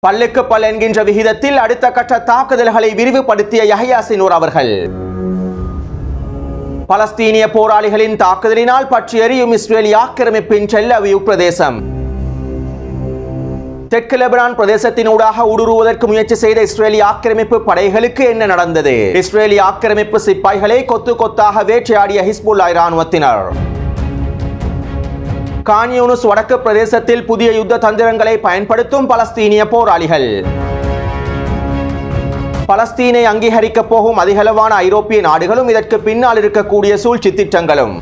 பல்லுக்கு பல் என்கின்ற விகிதத்தில் அடுத்த கட்ட தாக்குதல்களை விரிவுபடுத்திய யஹ்யா சினூர் அவர்கள். பலஸ்தீனிய போராளிகளின் தாக்குதலினால் பற்றி எரியும் இஸ்ரேலிய ஆக்கிரமிப்பின் டெல் அவீவ் பிரதேசம். தெற்கு லெபனான் பிரதேசத்தினூடாக ஊடுருவதற்கு முயற்சி செய்த இஸ்ரேலிய ஆக்கிரமிப்பு படைகளுக்கு என்ன நடந்தது? இஸ்ரேலிய ஆக்கிரமிப்பு சிப்பாய்களை கொத்து கொத்தாக வேட்டையாடிய ஹிஸ்புல்லாஹ் இராணுவத்தினர். கான் யூனிஸ் வடக்கு பிரதேசத்தில் புதிய யுத்த தந்திரங்களை பயன்படுத்தும் பலஸ்தீனிய போராளிகள். பலஸ்தீனை அங்கீகரிக்கப் போகும் அதிகளவான ஐரோப்பிய நாடுகளும் இதற்கு பின்னால் இருக்கக்கூடிய சூழ்ச்சி திட்டங்களும்.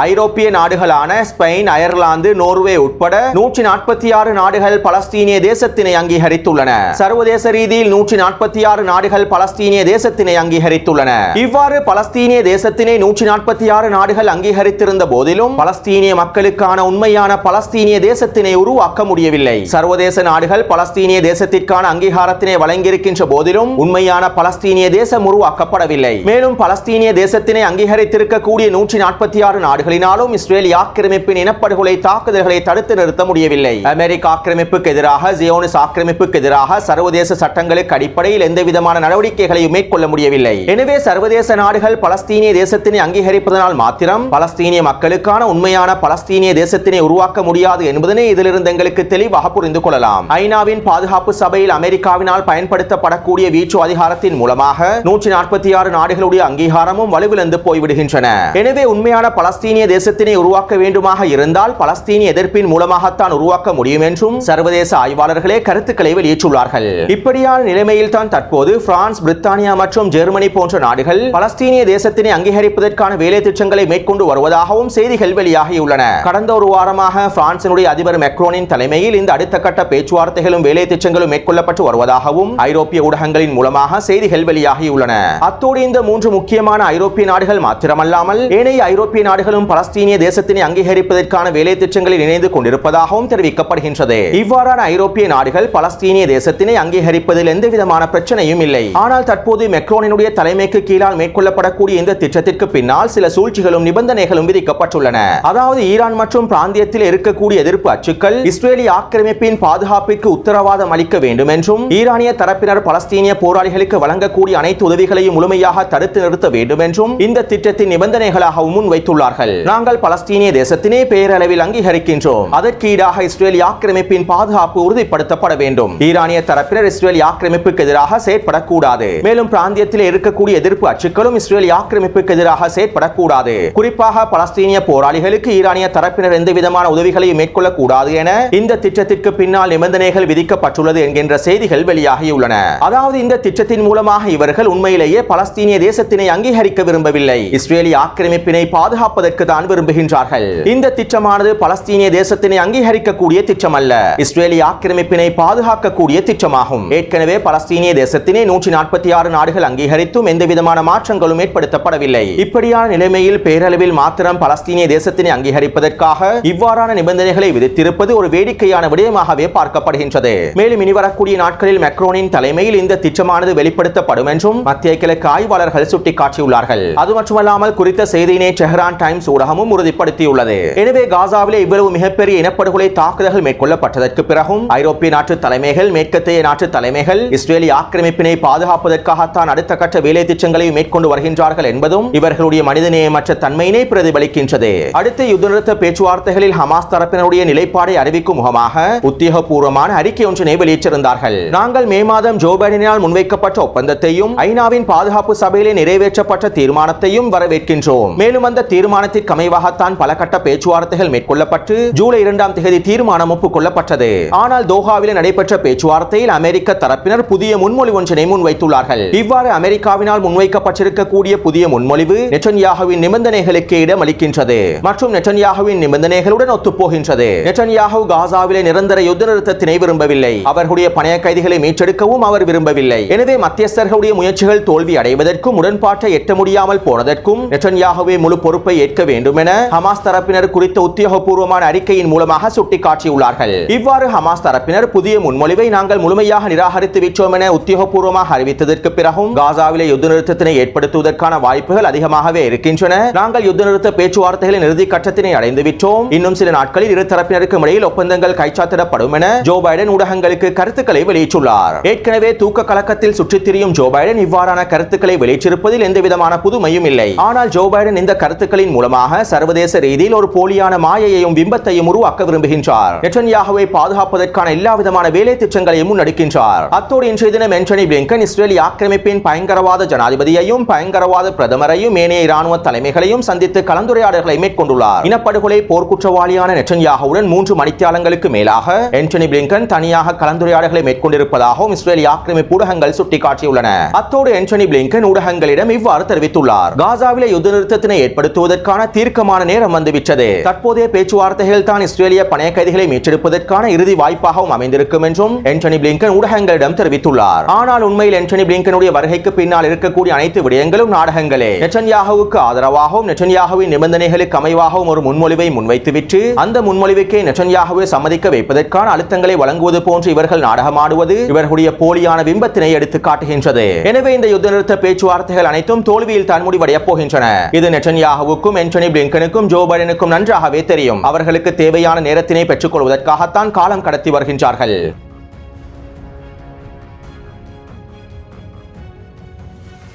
ஐரோப்பிய நாடுகளான ஸ்பெயின், அயர்லாந்து, நோர்வே உட்பட 146 நாடுகள் பலஸ்தீனிய தேசத்தினை அங்கீகரித்துள்ளன. சர்வதேச ரீதியில் 146 நாடுகள் பலஸ்தீனிய தேசத்தினை அங்கீகரித்துள்ளன. இவ்வாறு பலஸ்தீனிய தேசத்தினை 146 நாடுகள் அங்கீகரித்திருந்த போதிலும் பலஸ்தீனிய மக்களுக்கான உண்மையான பலஸ்தீனிய தேசத்தினை உருவாக்க முடியவில்லை. சர்வதேச நாடுகள் பலஸ்தீனிய தேசத்திற்கான அங்கீகாரத்தினை வழங்கியிருக்கின்ற போதிலும் உண்மையான பலஸ்தீனிய தேசம் உருவாக்கப்படவில்லை. மேலும் பலஸ்தீனிய தேசத்தினை அங்கீகரித்திருக்கக்கூடிய 146 நாடுகள் இஸ்ரேலிய ஆக்கிரமிப்பின் இனப்படுகொலை தாக்குதல்களை தடுத்து நிறுத்த முடியவில்லை. அமெரிக்க ஆக்கிரமிப்புக்கு எதிராக, ஜியோனிஸ் ஆக்கிரமிப்புக்கு எதிராக சர்வதேச சட்டங்களுக்கு அடிப்படையில் எந்தவிதமான நடவடிக்கைகளையும் மேற்கொள்ள முடியவில்லை. எனவே சர்வதேச நாடுகள் பலஸ்தீனிய தேசத்தினை அங்கீகரிப்பதனால் மாத்திரம் பலஸ்தீனிய மக்களுக்கான உண்மையான பலஸ்தீனிய தேசத்தினை உருவாக்க முடியாது என்பதனை இதிலிருந்து எங்களுக்கு தெளிவாக புரிந்து கொள்ளலாம். ஐநாவின் பாதுகாப்பு சபையில் அமெரிக்காவினால் பயன்படுத்தப்படக்கூடிய வீட்டோ அதிகாரத்தின் மூலமாக 146 நாடுகளுடைய அங்கீகாரமும் வலுவிழந்து போய்விடுகின்றன. எனவே உண்மையான பலஸ்தீனிய தேசத்தினை உருவாக்க வேண்டுமாக இருந்தால் பலஸ்தீனிய எதிர்ப்பின் மூலமாகத்தான் உருவாக்க முடியும் என்றும் சர்வதேச ஆய்வாளர்களே கருத்துக்களை வெளியிட்டுள்ளார்கள். இப்படியான நிலைமையில் தான் தற்போது பிரான்ஸ், பிரித்தானியா மற்றும் ஜெர்மனி போன்ற நாடுகள் பலஸ்தீனிய தேசத்தினை அங்கீகரிப்பதற்கான வேலை திட்டங்களை மேற்கொண்டு வருவதாகவும் செய்திகள் வெளியாகியுள்ளன. கடந்த ஒரு வாரமாக பிரான்சினுடைய அதிபர் மெக்ரோனின் தலைமையில் இந்த அடுத்த கட்ட பேச்சுவார்த்தைகளும் வேலை திட்டங்களும் மேற்கொள்ளப்பட்டு வருவதாகவும் ஐரோப்பிய ஊடகங்களின் மூலமாக செய்திகள் வெளியாகியுள்ளன. அத்தோடு இந்த 3 முக்கியமான ஐரோப்பிய நாடுகள் மாத்திரமல்லாமல் ஏனைய ஐரோப்பிய நாடுகளும் பலஸ்தீனிய தேசத்தினை அங்கீகரிப்பதற்கான வேலை திட்டங்களில் இணைந்து கொண்டிருப்பதாகவும் தெரிவிக்கப்படுகின்றது. இவ்வாறான ஐரோப்பிய நாடுகள் பலஸ்தீனிய தேசத்தினை அங்கீகரிப்பதில் எந்தவிதமான பிரச்சனையும் இல்லை. ஆனால் தற்போது மெக்ரோனினுடைய தலைமைக்கு கீழால் மேற்கொள்ளப்படக்கூடிய இந்த திட்டத்திற்கு பின்னால் சில சூழ்ச்சிகளும் நிபந்தனைகளும் விதிக்கப்பட்டுள்ளன. அதாவது ஈரான் மற்றும் பிராந்தியத்தில் இருக்கக்கூடிய எதிர்ப்பு அச்சுக்கள் இஸ்ரேலிய ஆக்கிரமிப்பின் பாதுகாப்பிற்கு உத்தரவாதம் அளிக்க வேண்டும் என்றும் ஈரானிய தரப்பினர் பலஸ்தீனிய போராளிகளுக்கு வழங்கக்கூடிய அனைத்து உதவிகளையும் முழுமையாக தடுத்து நிறுத்த வேண்டும் என்றும் இந்த திட்டத்தின் நிபந்தனைகளாகவும் முன்வைத்துள்ளார்கள். நாங்கள் பலஸ்தீனிய தேசத்தினை பேரளவில் அங்கீகரிக்கின்றோம். அதற்கு ஈடாக இஸ்ரேலிய ஆக்கிரமிப்பின் பாதுகாப்பு உறுதிப்படுத்தப்பட வேண்டும். ஈரானிய தரப்பினர் இஸ்ரேலிய ஆக்கிரமிப்புக்கு எதிராக செயற்படக்கூடாது. மேலும் பிராந்தியத்தில் இருக்கக்கூடிய எதிர்ப்பு அச்சுக்களும் இஸ்ரேலிய ஆக்கிரமிப்புக்கு எதிராக செயற்படக்கூடாது. குறிப்பாக பலஸ்தீனிய போராளிகளுக்கு ஈரானிய தரப்பினர் எந்தவிதமான உதவிகளையும் மேற்கொள்ளக்கூடாது என இந்த திட்டத்திற்கு பின்னால் நிபந்தனைகள் விதிக்கப்பட்டுள்ளது என்கின்ற செய்திகள் வெளியாகியுள்ளன. அதாவது இந்த திட்டத்தின் மூலமாக இவர்கள் உண்மையிலேயே பலஸ்தீனிய தேசத்தினை அங்கீகரிக்க விரும்பவில்லை, இஸ்ரேலிய ஆக்கிரமிப்பினை பாதுகாப்பதற்கு தான் விரும்புகின்றார்கள். இந்த திட்டமானது பலஸ்தீனிய தேசத்தினை அங்கீகரிக்கக்கூடிய திட்டம் அல்ல, இஸ்ரேலிய ஆக்கிரமிப்பினை பாதுகாக்கக்கூடிய திட்டமாகும். ஏற்கனவே பலஸ்தீனிய தேசத்தினை 146 நாடுகள் அங்கீகரித்தும் எந்தவிதமான மாற்றங்களும் ஏற்படுத்தப்படவில்லை. இப்படியான நிலைமையில் பேரளவில் மாத்திரம் பலஸ்தீனிய தேசத்தினை அங்கீகரிப்பதற்காக இவ்வாறான நிபந்தனைகளை விதித்திருப்பது ஒரு வேடிக்கையான விடயமாகவே பார்க்கப்படுகின்றது. மேலும் இனி வரக்கூடிய நாட்களில் மெக்ரோனின் தலைமையில் இந்த திட்டமானது வெளிப்படுத்தப்படும் என்றும் மத்திய கிழக்கு ஆய்வாளர்கள் சுட்டிக்காட்டியுள்ளார்கள். அது மட்டுமல்லாமல் குறித்த செய்தியினை டெஹ்ரான் டைம்ஸ் ஊடகமும் உறுதிப்படுத்தியுள்ளது. எனவே காசாவிலே இவ்வளவு மிகப்பெரிய இனப்படுகொலை தாக்குதல்கள் மேற்கொள்ளப்பட்டதற்கு பிறகும் ஐரோப்பிய நாட்டு தலைமைகள், மேற்கத்திய நாட்டு தலைமைகள் இஸ்ரேலிய ஆக்கிரமிப்பினை பாதுகாப்பதற்காகத்தான் அடுத்த கட்ட வேலை திட்டங்களை மேற்கொண்டு வருகின்றார்கள் என்பதும் இவர்களுடைய மனிதநேயமற்ற தன்மையினை பிரதிபலிக்கின்றது. அடுத்த யுத்த நிறுத்த பேச்சுவார்த்தைகளில் ஹமாஸ் தரப்பினருடைய நிலைப்பாடை அறிவிக்கும் முகமாக உத்தியோகபூர்வமான அறிக்கை ஒன்றினை வெளியிட்டிருந்தார்கள். நாங்கள் மே மாதம் ஜோ பைடனினால் முன்வைக்கப்பட்ட ஒப்பந்தத்தையும் ஐநாவின் பாதுகாப்பு சபையிலே நிறைவேற்றப்பட்ட தீர்மானத்தையும் வரவேற்கின்றோம். மேலும் அந்த தீர்மானத்திற்கு அமைவாகத்தான் பல கட்ட பேச்சுவார்த்தைகள் மேற்கொள்ளப்பட்டு ஜூலை 2ஆம் தேதி தீர்மானம் ஒப்புக்கொள்ளப்பட்டது. ஆனால் தோஹாவில் நடைபெற்ற பேச்சுவார்த்தையில் அமெரிக்க தரப்பினர் புதிய முன்மொழி ஒன்றினை முன்வைத்துள்ளார்கள். இவ்வாறு அமெரிக்காவினால் முன்வைக்கப்பட்டிருக்கக்கூடிய புதிய முன்மொழிவு நெட்டன்யாகுவின் நிபந்தனைகளுக்கு இடமளிக்கின்றது மற்றும் நெட்டன்யாகுவின் நிபந்தனைகளுடன் ஒத்துப்போகின்றது. நெட்டன்யாகு காசாவிலே நிரந்தர யுத்த நிறுத்தத்தினை விரும்பவில்லை, அவர்களுடைய பணைய கைதிகளை மீட்டெடுக்கவும் அவர் விரும்பவில்லை. எனவே மத்தியஸ்தர்களுடைய முயற்சிகள் தோல்வி அடைவதற்கும் உடன்பாட்டை எட்ட முடியாமல் போனதற்கும் நெட்டன்யாகுவே முழு பொறுப்பை ஏற்க வேண்டும் என ஹமாஸ் தரப்பினர் குறித்த உத்தியோகபூர்வமான அறிக்கையின் மூலமாக சுட்டிக்காட்டியுள்ளார்கள். இவ்வாறு ஹமாஸ் தரப்பினர் புதிய முன்மொழிவை நாங்கள் முழுமையாக நிராகரித்து விட்டோம் என உத்தியோகபூர்வமாக அறிவித்ததற்கு பிறகும் காசாவிலே யுத்த நிறுத்தத்தினை ஏற்படுத்துவதற்கான வாய்ப்புகள் அதிகமாகவே இருக்கின்றன. நாங்கள் யுத்த நிறுத்த பேச்சுவார்த்தைகளின் இறுதி கட்டத்தினை அடைந்து விட்டோம். இன்னும் சில நாட்களில் இரு தரப்பினருக்கும் இடையில் ஒப்பந்தங்கள் கைச்சாத்திடப்படும் என ஜோ பைடன் ஊடகங்களுக்கு கருத்துக்களை வெளியிட்டுள்ளார். ஏற்கனவே தூக்க கலக்கத்தில் சுற்றித் திரியும் ஜோ பைடன் இவ்வாறான கருத்துக்களை வெளியிட்டிருப்பதில் எந்தவிதமான புதுமையும் இல்லை. ஆனால் ஜோ பைடன் இந்த கருத்துக்களின் மூலமாக சர்வதேச ரீதியில் ஒரு போலியான மாயையையும் பிம்பத்தையும் உருவாக்க விரும்புகின்றார். நெட்டன்யாகுவை பாதுகாப்பதற்கான எல்லா விதமான வேலை திட்டங்களையும் முன்னெடுக்கின்றார். அத்தோடு இன்றைய தினம் ஆண்டனி பிளிங்கன் இஸ்ரேல் ஆக்கிரமிப்பின் பயங்கரவாத ஜனாதிபதியையும் பயங்கரவாத பிரதமரையும் ஏனைய இராணுவ தலைமைகளையும் சந்தித்து கலந்துரையாடல்களை மேற்கொண்டுள்ளார். இனப்படுகொலை போர்க்குற்றவாளியான நெட்டன்யாகுவுடன் 3 மணித்தியாலங்களுக்கு மேலாக ஆண்டனி பிளிங்கன் தனியாக கலந்துரையாடல்களை மேற்கொண்டிருப்பதாகவும் இஸ்ரேல் ஆக்கிரமிப்பு ஊடகங்கள் சுட்டிக்காட்டியுள்ளன. அத்தோடு ஆண்டனி பிளிங்கன் ஊடகங்களிடம் இவ்வாறு தெரிவித்துள்ளார். காசாவிலே யுத்த நிறுத்தத்தினை ஏற்படுத்துவதற்கான தீர்க்கமான நேரம் வந்துவிட்டது. தற்போதைய பேச்சுவார்த்தைகள் தான் இஸ்ரேலிய பணைய கைதிகளை மீட்டெடுப்பதற்கான இறுதி வாய்ப்பாகவும் அமைந்திருக்கும் என்றும் ஆண்டனி பிளிங்கன் ஊடகங்களிடம் தெரிவித்துள்ளார். ஆனால் உண்மையில் ஆண்டனி பிளிங்கனுடைய வருகைக்கு பின்னால் இருக்கக்கூடிய அனைத்து விடயங்களும் நாடகங்களே. நெட்டன்யாகுவுக்கு ஆதரவாகவும் நெட்டன்யாகுவின் நிபந்தனைகளுக்கு அமைவாகவும் ஒரு முன்மொழிவை முன்வைத்துவிட்டு அந்த முன்மொழிவுக்கே நெட்டன்யாகுவை சம்மதிக்க வைப்பதற்கான அழுத்தங்களை வழங்குவது போன்று இவர்கள் நாடகமாடுவது இவர்களுடைய போலியான பிம்பத்தினை எடுத்து காட்டுகின்றது. எனவே இந்த யுத்த நிறுத்த பேச்சுவார்த்தைகள் அனைத்தும் தோல்வியில் தான் முடிவடையப் போகின்றன. இது நெட்டன்யாகுவுக்கும் ஆண்டனி பிளிங்கனுக்கும் ஜோ பைடனுக்கும் நன்றாகவே தெரியும். அவர்களுக்கு தேவையான நேரத்தினை பெற்றுக் கொள்வதற்காகத்தான் காலம் கடத்தி வருகின்றார்கள்.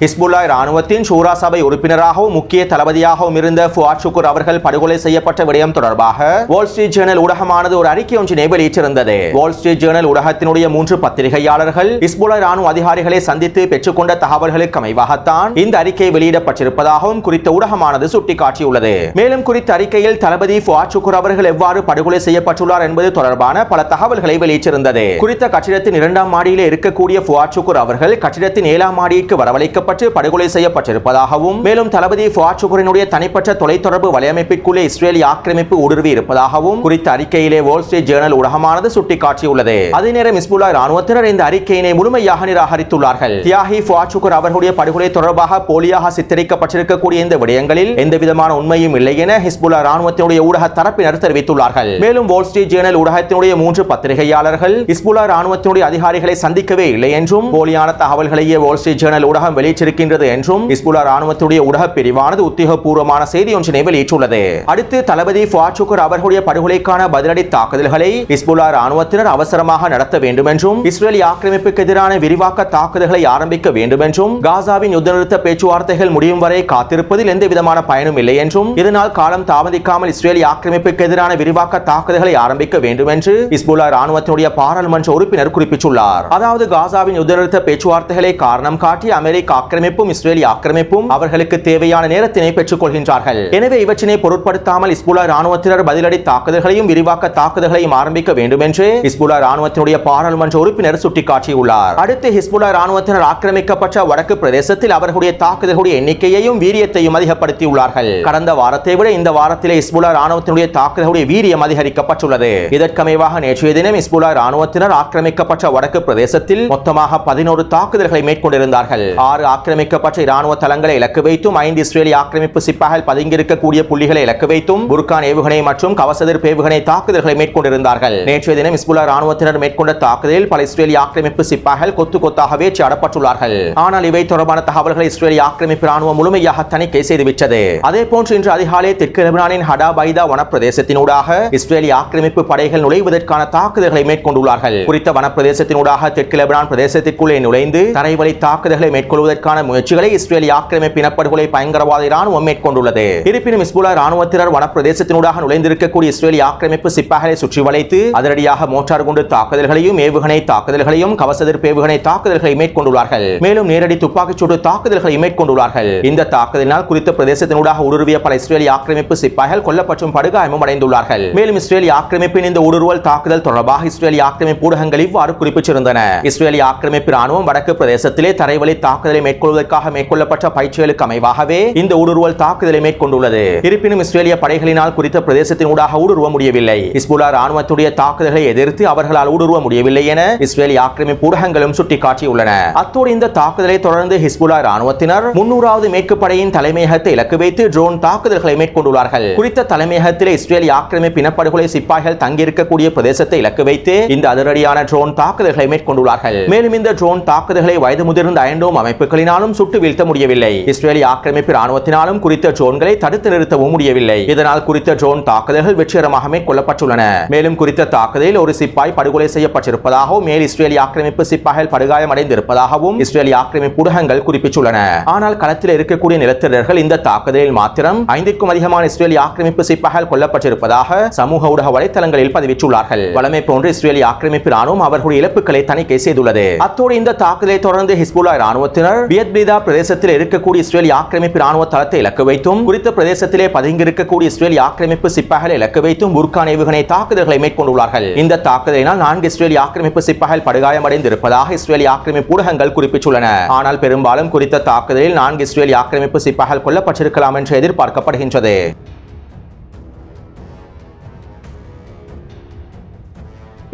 ஹிஸ்புல்லா ராணுவத்தின் ஷூரா சபை உறுப்பினராகவும் முக்கிய தளபதியாகவும் இருந்த ஃபுஆத் ஷுக்குர் அவர்கள் படுகொலை செய்யப்பட்ட விடயம் தொடர்பாக வால் ஸ்ட்ரீட் ஜேர்னல் ஊடகமானது ஒரு அறிக்கை ஒன்றினை வெளியிட்டிருந்தது. வால் ஸ்ட்ரீட் ஜேர்னல் ஊடகத்தினுடைய 3 பத்திரிகையாளர்கள் ஹிஸ்புல்லா ராணுவ அதிகாரிகளை சந்தித்து பெற்றுக்கொண்ட தகவல்களுக்கு அமைவாகத்தான் இந்த அறிக்கை வெளியிடப்பட்டிருப்பதாகவும் குறித்த ஊடகமானது சுட்டிக்காட்டியுள்ளது. மேலும் குறித்த அறிக்கையில் தளபதி ஃபுஆத் ஷுக்குர் அவர்கள் எவ்வாறு படுகொலை செய்யப்பட்டுள்ளார் என்பது தொடர்பான பல தகவல்களை வெளியிட்டிருந்தது. குறித்த கட்டிடத்தின் 2ஆம் மாடியிலே இருக்கக்கூடிய ஃபுஆத் ஷுக்குர் அவர்கள் கட்டிடத்தின் 7ஆம் மாடிக்கு வரவழைக்க படுகொலை செய்யப்பட்டிருப்பதாகவும் மேலும் தளபதி ஃபுஆத் ஷுக்குரினுடைய தனிப்பட்ட தொலைத்தொடர்பு வலையமைப்பிற்குள்ளே இஸ்ரேலிய ஆக்கிரமிப்பு ஊடுருவி இருப்பதாகவும் குறித்த அறிக்கையிலே வால் ஸ்ட்ரீட் ஜேர்னல் ஊடகமானது சுட்டிக்காட்டியுள்ளது. அதே நேரம் ஹிஸ்புல்லா ராணுவத்தினர் இந்த அறிக்கையினை முழுமையாக நிராகரித்துள்ளார்கள். தியாகி ஃபுஆத் ஷுக்குர் அவர்களுடைய படுகொலை தொடர்பாக போலியாக சித்தரிக்கப்பட்டிருக்கக்கூடிய இந்த விடயங்களில் எந்தவிதமான உண்மையும் இல்லை என ஹிஸ்புல்லா ராணுவத்தினுடைய ஊடக தரப்பினர் தெரிவித்துள்ளார்கள். மேலும் வால் ஸ்ட்ரீட் ஜேர்னல் ஊடகத்தினுடைய 3 பத்திரிகையாளர்கள் ஹிஸ்புல்லா ராணுவத்தினுடைய அதிகாரிகளை சந்திக்கவே இல்லை என்றும் போலியான தகவல்களையே வால் ஸ்ட்ரீட் ஜேர்னல் ஊடகம் வெளியிட்டு இருக்கின்றது என்றும் ஹிஸ்புல்லா ராணுவத்துடைய ஊடக பிரிவானது உத்தியோகபூர்வமான செய்தி ஒன்றினை வெளியிட்டுள்ளது. அடுத்து தளபதி ஃபுஆத் ஷுக்குர் அவர்களுடைய படுகொலைக்கான பதிலடி தாக்குதல்களை ஹிஸ்புல்லா ராணுவத்தினர் அவசரமாக நடத்த வேண்டும் என்றும் இஸ்ரேலிய ஆக்கிரமிப்புக்கு எதிரான விரிவாக்க தாக்குதல்களை ஆரம்பிக்க வேண்டும் என்றும் காசாவின் யுத்த நிறுத்த பேச்சுவார்த்தைகள் முடியும் வரை காத்திருப்பதில் எந்த விதமான பயனும் இல்லை என்றும் இதனால் காலம் தாமதிக்காமல் இஸ்ரேலிய ஆக்கிரமிப்புக்கு எதிரான விரிவாக்க தாக்குதல்களை ஆரம்பிக்க வேண்டும் என்று ஹிஸ்புல்லா ராணுவத்தினுடைய பாராளுமன்ற உறுப்பினர் குறிப்பிட்டுள்ளார். அதாவது காசாவின் யுத்த நிறுத்த பேச்சுவார்த்தைகளை காரணம் காட்டி அமெரிக்க ஆக்கிரமிப்பும் இஸ்ரேலிய ஆக்கிரமிப்பும் அவர்களுக்கு தேவையான நேரத்தினை பெற்றுக் கொள்கின்றார்கள். எனவே இவற்றினை பொருட்படுத்தாமல் ஹிஸ்புல்லா ராணுவத்தினர் பதிலடி தாக்குதல்களையும் விரிவாக்க தாக்குதல்களையும் ஆரம்பிக்க வேண்டும் என்று ஹிஸ்புல்லா ராணுவத்தினுடைய பாராளுமன்ற உறுப்பினர் சுட்டிக்காட்டியுள்ளார். அடுத்து ஹிஸ்புல்லா ராணுவத்தினர் ஆக்கிரமிக்கப்பட்ட வடக்கு பிரதேசத்தில் அவர்களுடைய தாக்குதல்களுடைய எண்ணிக்கையையும் வீரியத்தையும் அதிகப்படுத்தியுள்ளார்கள். கடந்த வாரத்தை விட இந்த வாரத்திலே ஹிஸ்புல்லா ராணுவத்தினுடைய தாக்குதல்களுடைய வீரியம் அதிகரிக்கப்பட்டுள்ளது. இதற்கமைவாக நேற்றைய தினம் ஹிஸ்புல்லா ராணுவத்தினர் ஆக்கிரமிக்கப்பட்ட வடக்கு பிரதேசத்தில் மொத்தமாக 11 தாக்குதல்களை மேற்கொண்டிருந்தார்கள். 6 ஆக்கிரமிக்கப்பட்ட இராணுவ தளங்களை இலக்கு வைத்தும் 5 இஸ்ரேலிய ஆக்கிரமிப்பு சிப்பாய்கள் பதுங்கியிருக்கக்கூடிய புள்ளிகளை இலக்கு வைத்தும் புர்கான் ஏவுகணை மற்றும் கவசதிர் ஏவுகணை தாக்குதல்களை மேற்கொண்டிருந்தார்கள். நேற்றைய தினம் ஹிஸ்புல்லா ராணுவத்தினர் மேற்கொண்ட தாக்குதலில் பல இஸ்ரேலிய ஆக்கிரமிப்பு சிப்பாய்கள் கொத்து கொத்தாக வேட்டையாடப்பட்டுள்ளார்கள். ஆனால் இவை தொடர்பான தகவல்களை இஸ்ரேலிய ஆக்கிரமிப்பு ராணுவம் முழுமையாக தணிக்கை செய்துவிட்டது. அதே போன்று இன்று அதிகாலை தெற்கு லெபனானின் ஹடா பைதா வனப்பிரதேசத்தினூடாக இஸ்ரேலிய ஆக்கிரமிப்பு படைகள் நுழைவதற்கான தாக்குதல்களை மேற்கொண்டுள்ளார்கள். குறித்த வனப்பிரதேசத்தினூடாக தெற்கு லெபனான் பிரதேசத்திற்குள்ளே நுழைந்து தரைவழி தாக்குதல்களை மேற்கொள்வதற்கான முயற்சிகளை இஸ்ரேலிய ஆக்கிரமிப்பு இனப்படுகொலை பயங்கரவாத இராணுவம் மேற்கொண்டுள்ளது. இருப்பினும் ஹிஸ்புல்லா ராணுவத்தினர் வனப்பிரதேசத்தினூடாக நுழைந்திருக்கக்கூடிய இஸ்ரேலிய ஆக்கிரமிப்பு சிப்பாய்களை சுற்றி வளைத்து அதிரடியாக மோட்டார் குண்டு தாக்குதல்களையும் ஏவுகணை தாக்குதல்களையும் கவசதிர் ஏவுகணை தாக்குதல்களை மேற்கொண்டுள்ளார்கள். மேலும் நேரடி துப்பாக்கிச்சூடு தாக்குதல்களை மேற்கொண்டுள்ளார்கள். இந்த தாக்குதலினால் குறித்த பிரதேசத்தினூடாக ஊடுருவிய பல இஸ்ரேலிய ஆக்கிரமிப்பு சிப்பாய்கள் கொல்லப்பட்டும் படுகாயமும் அடைந்துள்ளார்கள். மேலும் இஸ்ரேலிய ஆக்கிரமிப்பின் இந்த ஊடுருவல் தாக்குதல் தொடர்பாக இஸ்ரேலிய ஆக்கிரமிப்பு ஊடகங்கள் இவ்வாறு குறிப்பிட்டிருந்தன. இஸ்ரேலிய ஆக்கிரமிப்பு ராணுவம் வடக்கு பிரதேசத்திலே தரைவழி தாக்குதலை மேற்கொள்வதற்காக மேற்கொள்ளப்பட்ட பயிற்சிகளுக்கு அமைவாகவே இந்த ஊடுருவல் தாக்குதலை மேற்கொண்டுள்ளது. இருப்பினும் இஸ்ரேலிய படைகளினால் குறித்த பிரதேசத்தின் ஊடாக ஊடுருவ முடியவில்லை. ஹிஸ்புல்லா ராணுவத்துடைய தாக்குதல்களை எதிர்த்து அவர்களால் ஊடுருவ முடியவில்லை என இஸ்ரேலிய ஆக்கிரமிப்பு ஊடகங்களும் சுட்டிக்காட்டியுள்ளன. அத்தோடு இந்த தாக்குதலை தொடர்ந்து ஹிஸ்புல்லா ராணுவத்தினர் 300வது மேற்கு படையின் தலைமையகத்தை இலக்கு வைத்து ட்ரோன் தாக்குதல்களை மேற்கொண்டுள்ளார்கள். குறித்த தலைமையகத்தில் இஸ்ரேலிய ஆக்கிரமிப்பு இனப்படுகொலை சிப்பாய்கள் தங்கியிருக்கக்கூடிய பிரதேசத்தை இலக்கு வைத்து இந்த அதிரடியான ட்ரோன் தாக்குதல்களை மேற்கொண்டுள்ளார்கள். மேலும் இந்த ட்ரோன் தாக்குதல்களை வயது முதிர்ந்த அயன்டோம் அமைப்புகளினாலும் சுட்டு வீழ்த்த முடியவில்லை. இஸ்ரேலிய ஆக்கிரமிப்பு ராணுவத்தினாலும் குறித்த ட்ரோன்களை தடுத்து நிறுத்தவும் முடியவில்லை. இதனால் குறித்த ட்ரோன் தாக்குதல்கள் வெற்றிகரமாக மேற்கொள்ளப்பட்டுள்ளன. மேலும் குறித்த தாக்குதலில் ஒரு சிப்பாய் படுகொலை செய்யப்பட்டிருப்பதாகவும் மேல் இஸ்ரேலிய ஆக்கிரமிப்பு சிப்பாய்கள் படுகாயமடைந்திருப்பதாகவும் இஸ்ரேலிய ஆக்கிரமிப்பு ஊடகங்கள் குறிப்பிட்டுள்ளன. ஆனால் களத்தில் இருக்கக்கூடிய நிலத்திரர்கள் இந்த தாக்குதலில் மாத்திரம் 5க்கும் அதிகமான இஸ்ரேலிய ஆக்கிரமிப்பு சிப்பாய்கள் கொல்லப்பட்டிருப்பதாக சமூக ஊடக வலைத்தளங்களில் பதிவிட்டுள்ளார்கள். வழமை போன்று இஸ்ரேலிய ஆக்கிரமிப்பு ராணுவம் அவர்களுடைய இழப்புகளை தணிக்கை செய்துள்ளது. அத்தோடு இந்த தாக்குதலை தொடர்ந்து ஹிஸ்புல்லா ராணுவத்தினர் பியத்பிரிதா பிரதேசத்தில் இருக்கக்கூடிய இஸ்ரேலிய ஆக்கிரமிப்பு ராணுவ தளத்தை இலக்கு வைத்தும் குறித்த பிரதேசத்திலே பதுங்கியிருக்கக்கூடிய இஸ்ரேலிய ஆக்கிரமிப்பு சிப்பாய்களை இலக்கு வைத்தும் புர்கான் ஏவுகணை தாக்குதல்களை மேற்கொண்டுள்ளார்கள். இந்த தாக்குதலினால் 4 இஸ்ரேலிய ஆக்கிரமிப்பு சிப்பாய்கள் படுகாயமடைந்திருப்பதாக இஸ்ரேலிய ஆக்கிரமிப்பு ஊடகங்கள் குறிப்பிட்டுள்ளன. ஆனால் பெரும்பாலும் குறித்த தாக்குதலில் 4 இஸ்ரேலிய ஆக்கிரமிப்பு சிப்பாய்கள் கொல்லப்பட்டிருக்கலாம் என்று எதிர்பார்க்கப்படுகின்றது.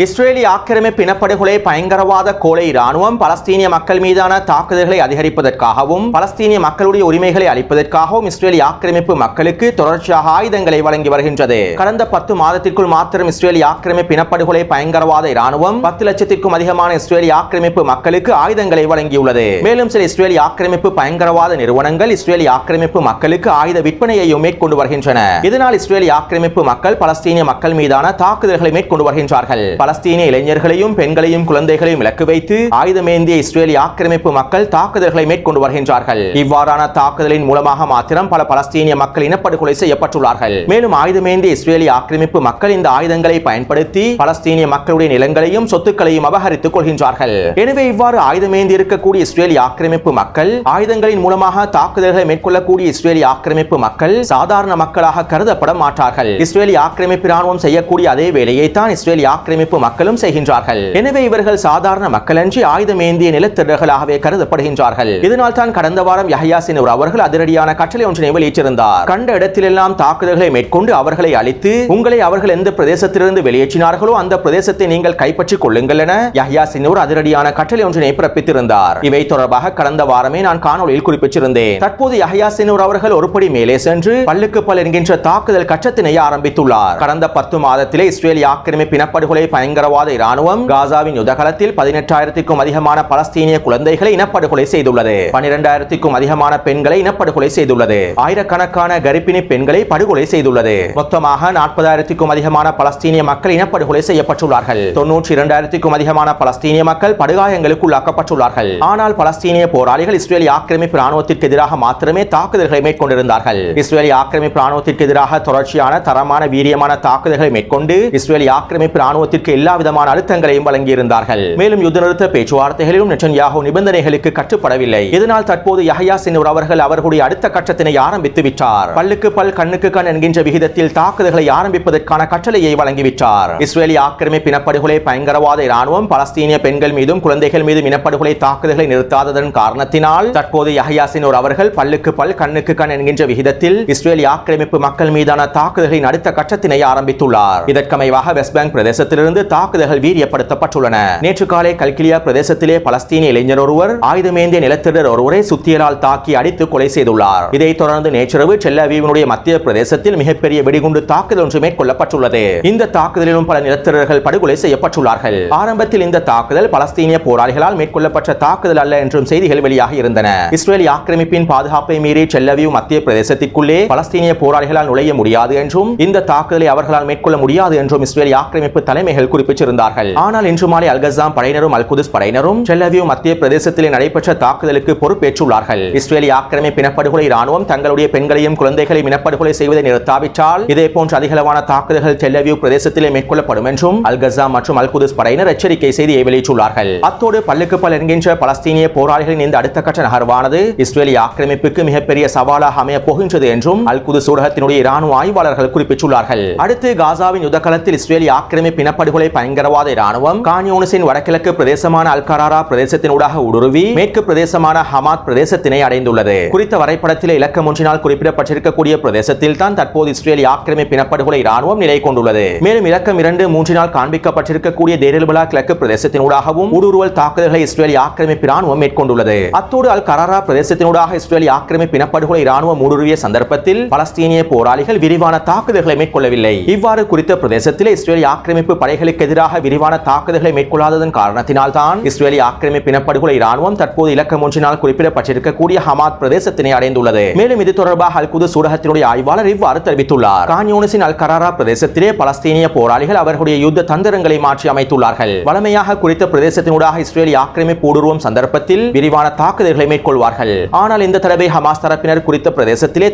இஸ்ரேலிய ஆக்கிரமிப்பு இனப்படுகொலை பயங்கரவாத கோலை ராணுவம் பலஸ்தீனிய மக்கள் மீதான தாக்குதல்களை அதிகரிப்பதற்காகவும் பலஸ்தீனிய மக்களுடைய உரிமைகளை அளிப்பதற்காகவும் இஸ்ரேலிய ஆக்கிரமிப்பு மக்களுக்கு தொடர்ச்சியாக ஆயுதங்களை வழங்கி வருகின்றது. கடந்த 10 மாதத்திற்குள் மாத்திரம் இஸ்ரேலிய ஆக்கிரமிப்பு இனப்படுகொலை பயங்கரவாத ராணுவம் 10 லட்சத்திற்கும் அதிகமான இஸ்ரேலிய ஆக்கிரமிப்பு மக்களுக்கு ஆயுதங்களை வழங்கியுள்ளது. மேலும் சில இஸ்ரேலிய ஆக்கிரமிப்பு பயங்கரவாத நிறுவனங்கள் இஸ்ரேலிய ஆக்கிரமிப்பு மக்களுக்கு ஆயுத விற்பனையையும் மேற்கொண்டு வருகின்றன. இதனால் இஸ்ரேலிய ஆக்கிரமிப்பு மக்கள் பலஸ்தீனிய மக்கள் மீதான தாக்குதல்களை மேற்கொண்டு வருகின்றார்கள். பலஸ்தீனிய இளைஞர்களையும் பெண்களையும் குழந்தைகளையும் இலக்கு வைத்து ஆயுதமேந்திய இஸ்ரேலிய ஆக்கிரமிப்பு மக்கள் தாக்குதல்களை மேற்கொண்டு வருகின்றார்கள். இவ்வாறான தாக்குதலின் மூலமாக மாத்திரம் பல பலஸ்தீனிய மக்கள் இனப்படுகொலை செய்யப்பட்டுள்ளார்கள். மேலும் ஆயுதமேந்திய இஸ்ரேலிய ஆக்கிரமிப்பு மக்கள் இந்த ஆயுதங்களை பயன்படுத்தி பலஸ்தீனிய மக்களுடைய நிலங்களையும் சொத்துக்களையும் அபகரித்துக் கொள்கின்றார்கள். எனவே இவ்வாறு ஆயுதமேந்தி இருக்கக்கூடிய இஸ்ரேலிய ஆக்கிரமிப்பு மக்கள் ஆயுதங்களின் மூலமாக தாக்குதல்களை மேற்கொள்ளக்கூடிய இஸ்ரேலிய ஆக்கிரமிப்பு மக்கள் சாதாரண மக்களாக கருதப்பட மாட்டார்கள். இஸ்ரேலிய ஆக்கிரமிப்பு ராணுவம் செய்யக்கூடிய அதே வேலையை தான் இஸ்ரேலிய ஆக்கிரமிப்பு மக்களும் செய்கின்றார்கள். எனவே இவர்கள் சாதாரண மக்களன்றி ஆயுதமேந்திய நிலத்திரர்களாகவே கருதப்படுகின்றார்கள். இதனால் தான் கடந்த வாரம் யஹ்யா சின்வர் அவர்கள் அதிரடியான கட்டளை ஒன்றினை வெளியிட்டிருந்தார். கண்ட இடத்திலெல்லாம் தாக்குதல்களை மேற்கொண்டு அவர்களை அழித்து உங்களை அவர்கள் எந்த பிரதேசத்திலிருந்து வெளியேற்றினார்களோ அந்த பிரதேசத்தை நீங்கள் கைப்பற்றிக் கொள்ளுங்கள் என யஹ்யா சின்வர் அதிரடியான கட்டளை ஒன்றினை பிறப்பித்திருந்தார். இவை தொடர்பாக கடந்த வாரமே நான் காணொலியில் குறிப்பிட்டிருந்தேன். தற்போது யஹ்யா சின்வர் அவர்கள் ஒருபடி மேலே சென்று பல்லுக்கு பல் என்கின்ற தாக்குதல் கட்டத்தினை ஆரம்பித்துள்ளார். கடந்த 10 மாதத்திலே இஸ்ரேலிய ஆக்கிரமிப்பு இனப்படுகொலை பயங்கரவாத ராணுவம் காசாவின் யுத்தகலத்தில் 18,000க்கும் அதிகமான பலஸ்தீனிய குழந்தைகளை இனப்படுகொலை செய்துள்ளது. 12,000க்கும் அதிகமான பெண்களை இனப்படுகொலை செய்துள்ளது. ஆயிரக்கணக்கான கர்ப்பிணி பெண்களை படுகொலை செய்துள்ளது. மொத்தமாக 40,000க்கும் அதிகமான பலஸ்தீனிய மக்கள் இனப்படுகொலை செய்யப்பட்டுள்ளார்கள். 92,000க்கும் அதிகமான பலஸ்தீனிய மக்கள் படுகாயங்களுக்கு உள்ளாக்கப்பட்டுள்ளார்கள். ஆனால் பலஸ்தீனிய போராளிகள் இஸ்ரேலிய ஆக்கிரமிப்பு ராணுவத்திற்கு எதிராக மாத்திரமே தாக்குதல்களை மேற்கொண்டிருந்தார்கள். இஸ்ரேலிய ஆக்கிரமிப்பு ராணுவத்திற்கு எதிராக தொடர்ச்சியான தரமான வீரியமான தாக்குதல்களை மேற்கொண்டு இஸ்ரேலிய ஆக்கிரமிப்பு ராணுவத்திற்கு எல்லா விதமான அழுத்தங்களையும் வழங்கியிருந்தார்கள். மேலும் யுத்த நிறுத்த பேச்சுவார்த்தைகளிலும் நெட்டன்யாஹூ நிபந்தனைகளுக்கு கட்டுப்படவில்லை. இதனால் தற்போது யஹ்யா சின்வர் அவர்கள் அவர்களுடைய அடுத்த கட்டத்தினை ஆரம்பித்து விட்டார். பல்லுக்கு பல் கண்ணுக்கு கண் என்கின்ற விகிதத்தில் தாக்குதல்களை ஆரம்பிப்பதற்கான கட்டளையை வழங்கிவிட்டார். இஸ்ரேலிய ஆக்கிரமிப்பு இனப்படுகொலை பயங்கரவாத ராணுவம் பலஸ்தீனிய பெண்கள் மீதும் குழந்தைகள் மீதும் இனப்படுகொலை தாக்குதல்களை நிறுத்தாததன் காரணத்தினால் தற்போது யஹ்யா சின்வர் அவர்கள் பல்லுக்கு பல் கண்ணுக்கு கண் என்கின்ற விகிதத்தில் இஸ்ரேலிய ஆக்கிரமிப்பு மக்கள் மீதான தாக்குதல்களின் அடுத்த கட்டத்தினை ஆரம்பித்துள்ளார். இதற்கமைவாக வெஸ்ட் பேங்க் பிரதேசத்திலிருந்து தாக்குதல்கள் வீரியப்படுத்தப்பட்டுள்ளன. நேற்று காலை கல்கிலியா பிரதேசத்திலே பலஸ்தீனிய இளைஞர் ஒருவர் ஆயுதமேந்திய நிலத்திரர் ஒருவரை சுத்தியலால் தாக்கி அடித்து கொலை செய்துள்ளார். இதைத் தொடர்ந்து நேற்றிரவு டெல் அவீவினுடைய மத்திய பிரதேசத்தில் மிகப்பெரிய வெடிகுண்டு தாக்குதல் ஒன்று மேற்கொள்ளப்பட்டுள்ளது. இந்த தாக்குதலிலும் பல நிலத்திரர்கள் படுகொலை செய்யப்பட்டுள்ளார்கள். ஆரம்பத்தில் இந்த தாக்குதல் பலஸ்தீனிய போராளிகளால் மேற்கொள்ளப்பட்ட தாக்குதல் அல்ல என்றும் செய்திகள் வெளியாகி இருந்தன. இஸ்ரேலிய ஆக்கிரமிப்பின் பாதுகாப்பை மீறி டெல் அவீவ் மத்திய பிரதேசத்திற்குள்ளே பலஸ்தீனிய போராளிகளால் நுழைய முடியாது என்றும் இந்த தாக்குதலை அவர்களால் மேற்கொள்ள முடியாது என்றும் இஸ்ரேலிய ஆக்கிரமிப்பு தலைமைகள் குறிப்பிட்டிருந்தார்கள். ஆனால் இன்று மாலை அல்-கஸாம் படையினரும் அல்-குதுஸ் படையினரும் டெல் அவீவ் மத்திய பிரதேசத்தில் நடைபெற்ற தாக்குதலுக்கு பொறுப்பேற்றுள்ளார்கள். இஸ்ரேலிய ஆக்கிரமிப்பு இனப்படுகொலை ராணுவம் தங்களுடைய பெண்களையும் குழந்தைகளையும் இனப்படுகொலை செய்வதை நிறுத்தாவிட்டால் இதேபோன்ற அதிகளவான தாக்குதல்கள் டெல் அவீவ் பிரதேசத்திலே மேற்கொள்ளப்படும் என்றும் அல்-கஸாம் மற்றும் அல்-குதுஸ் படையினர் எச்சரிக்கை செய்தியை வெளியிட்டுள்ளார்கள். அத்தோடு பல்லுக்கு பல் என்கின்ற பலஸ்தீனிய போராளிகளின் இந்த அடுத்த கட்ட நகர்வானது இஸ்ரேலிய ஆக்கிரமிப்புக்கு மிகப்பெரிய சவாலாக அமைய போகின்றது என்றும் அல்-குதுஸ் ஊடகத்தினுடைய இராணுவ ஆய்வாளர்கள் குறிப்பிட்டுள்ளார்கள். அடுத்து காசாவின் யுத்தகலத்தில் இஸ்ரேலிய ஆக்கிரமிப்பு இனப்படுகொலை படுகொலை பயங்கரவாத இராணுவம் கான் யூனிஸின் வடகிழக்கு பிரதேசமான அல்-கராரா பிரதேசத்தினூடாக ஊடுருவி மேற்கு பிரதேசமான ஹமாத் பிரதேசத்தினை அடைந்துள்ளது. குறித்த வரைபடத்தில் இலக்கம் ஒன்றினால் குறிப்பிடப்பட்டிருக்கக்கூடிய பிரதேசத்தில் தான் தற்போது இஸ்ரேலிய ஆக்கிரமிப்பு இனப்படுகொலை இராணுவம் நிலை கொண்டுள்ளது. மேலும் இலக்கம் 2, 3 காண்பிக்கப்பட்டிருக்கக்கூடிய தேர் எல்-பலா கிழக்கு பிரதேசத்தினூடாகவும் ஊடுருவல் தாக்குதல்களை இஸ்ரேலிய ஆக்கிரமிப்பு இராணுவம் மேற்கொண்டுள்ளது. அத்தோடு அல்-கராரா பிரதேசத்தினூடாக இஸ்ரேலிய ஆக்கிரமிப்பு இனப்படுகொலை இராணுவம் ஊடுருவிய சந்தர்ப்பத்தில் பலஸ்தீனிய போராளிகள் விரிவான தாக்குதல்களை மேற்கொள்ளவில்லை. இவ்வாறு குறித்த பிரதேசத்தில் இஸ்ரேலிய ஆக்கிரமிப்பு படைகளுக்கு எதிராக விரிவான தாக்குதல்களை மேற்கொள்ளாததன் காரணத்தினால் தான் இஸ்ரேலிய ஆக்கிரமிப்பு இனப்படுகொலை இராணுவம் தற்போது இலக்கம் ஒன்றினால் குறிப்பிடப்பட்டிருக்கக்கூடிய ஹமாத் பிரதேசத்தினை அடைந்துள்ளது. மேலும் இது தொடர்பாக அல்-குதுஸ் ஊடகத்தினுடைய ஆய்வாளர் இவ்வாறு தெரிவித்துள்ளார். கான் யூனிஸின் அல்-கராரா பிரதேசத்திலே பலஸ்தீனிய போராளிகள் அவர்களுடைய யுத்த தந்திரங்களை மாற்றி அமைத்துள்ளார்கள். வழமையாக குறித்த பிரதேசத்தினூடாக இஸ்ரேலிய ஆக்கிரமிப்பு ஊடுருவும் சந்தர்ப்பத்தில் விரிவான தாக்குதல்களை மேற்கொள்வார்கள். ஆனால் இந்த தடவை ஹமாஸ் தரப்பினர் குறித்த பிரதேசத்திலே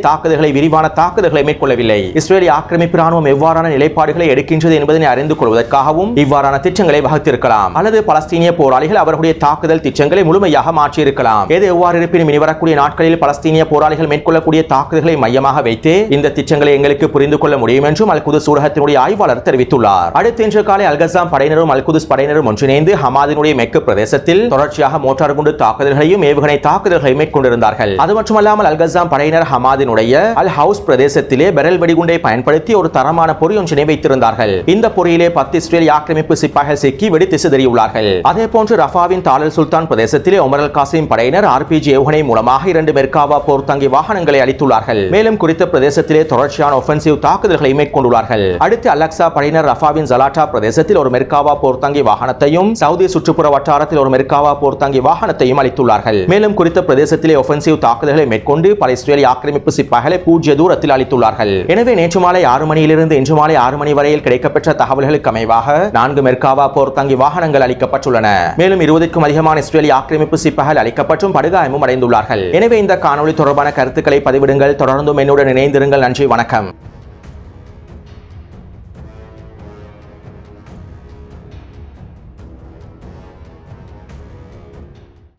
விரிவான தாக்குதல்களை மேற்கொள்ளவில்லை. இஸ்ரேலிய ஆக்கிரமிப்பு இராணுவம் எவ்வாறான நிலைப்பாடுகளை எடுக்கின்றது என்பதனை அறிந்து கொள்வதற்காகவும் இவ்வாறான திட்டங்களை வகுத்திருக்கலாம். அல்லது பலஸ்தீனிய போராளிகள் அவர்களுடைய தாக்குதல் திட்டங்களை முழுமையாக மாற்றியிருக்கலாம். எது எவ்வாறு இருப்பினும் இனி வரக்கூடிய நாட்களில் பலஸ்தீனிய போராளிகள் மேற்கொள்ளக்கூடிய தாக்குதல்களை மையமாக வைத்து இந்த திட்டங்களை எங்களுக்கு புரிந்து கொள்ள முடியும் என்றும் அல்-குதுஸ் ஊடகத்தினுடைய ஆய்வாளர் தெரிவித்துள்ளார். அடுத்த இன்று காலை அல்-கஸாம் படையினரும் அல்-குதுஸ் படையினரும் ஒன்றிணைந்து ஹமாதினுடைய மேற்கு பிரதேசத்தில் தொடர்ச்சியாக மோட்டார் குண்டு தாக்குதல்களையும் ஏவுகணை தாக்குதல்களை மேற்கொண்டிருந்தார்கள். அது மட்டுமல்லாமல் அல்-கஸாம் படையினர் ஹமாதினுடைய அல்-ஹவுஸ் பிரதேசத்திலே பெரல் வெடிகுண்டை பயன்படுத்தி ஒரு தரமான பொறி ஒன்றினை வைத்திருந்தார்கள். இந்த பொறியிலே 10 இஸ்ரேலிய ஆக்கிரமிப்பு சிப்பாய்கள் சிக்கி வெடித்து சிதறியுள்ளார்கள். அதே போன்று ரஃபாவின் தாலல் சுல்தான் பிரதேசத்திலே உமர் அல்-காசிம் படையினர் RPG ஏவுகணை மூலமாக 2 மெர்காவா போர் தங்கி வாகனங்களை அளித்துள்ளார்கள். மேலும் குறித்த பிரதேசத்திலே தொடர்ச்சியான ஒஃபென்சிவ் தாக்குதல்களை மேற்கொண்டுள்ளார்கள். அடுத்து அல்-அக்ஸா படையினர் ரஃபாவின் ஜலாட்டா பிரதேசத்தில் ஒரு மெர்காவா போர் தங்கி வாகனத்தையும் சவுதி சுற்றுப்புற வட்டாரத்தில் ஒரு மெர்காவா போர் தங்கி வாகனத்தையும் அளித்துள்ளார்கள். மேலும் குறித்த பிரதேசத்திலே ஒஃபென்சிவ் தாக்குதல்களை மேற்கொண்டு பல இஸ்ரேலிய ஆக்கிரமிப்பு சிப்பாய்களை பூஜ்ய தூரத்தில் அளித்துள்ளார்கள். எனவே நேற்று மாலை 6 மணியிலிருந்து இன்று மாலை 6 மணி வரையில் கிடைக்கப்பெற்ற தகவல்களுக்கு அமைவாக 4 மெர்காவா போர் தங்கி வாகனங்கள் அளிக்கப்பட்டுள்ளன. மேலும் 20க்கும் அதிகமான இஸ்ரேலிய ஆக்கிரமிப்பு சிப்பாய்கள் அளிக்கப்பட்டும் படுகாயமும் அடைந்துள்ளார்கள். எனவே இந்த காணொளி தொடர்பான கருத்துக்களை பதிவிடுங்கள். தொடர்ந்தும் என்னுடன் இணைந்திருங்கள். நன்றி, வணக்கம்.